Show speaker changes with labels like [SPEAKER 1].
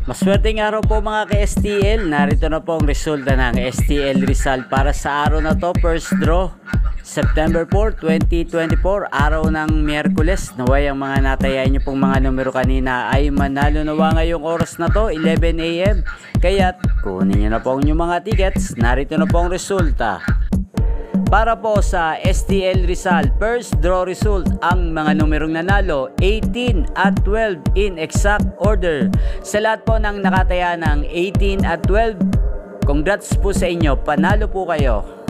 [SPEAKER 1] Maswerteng araw po mga ka-STL. Narito na po ang resulta ng STL Rizal para sa araw na to. First draw, September 4, 2024, araw ng Miyerkules. Naway ang mga natayain nyo pong mga numero kanina ay manalo nawa ngayong oras na to, 11 AM. Kaya't kunin nyo na po ang inyong mga tickets. Narito na po ang resulta. Para po sa STL Rizal, first draw result, ang mga numerong nanalo, 18 at 12 in exact order. Sa lahat po ng nakataya ng 18 at 12, congrats po sa inyo, panalo po kayo.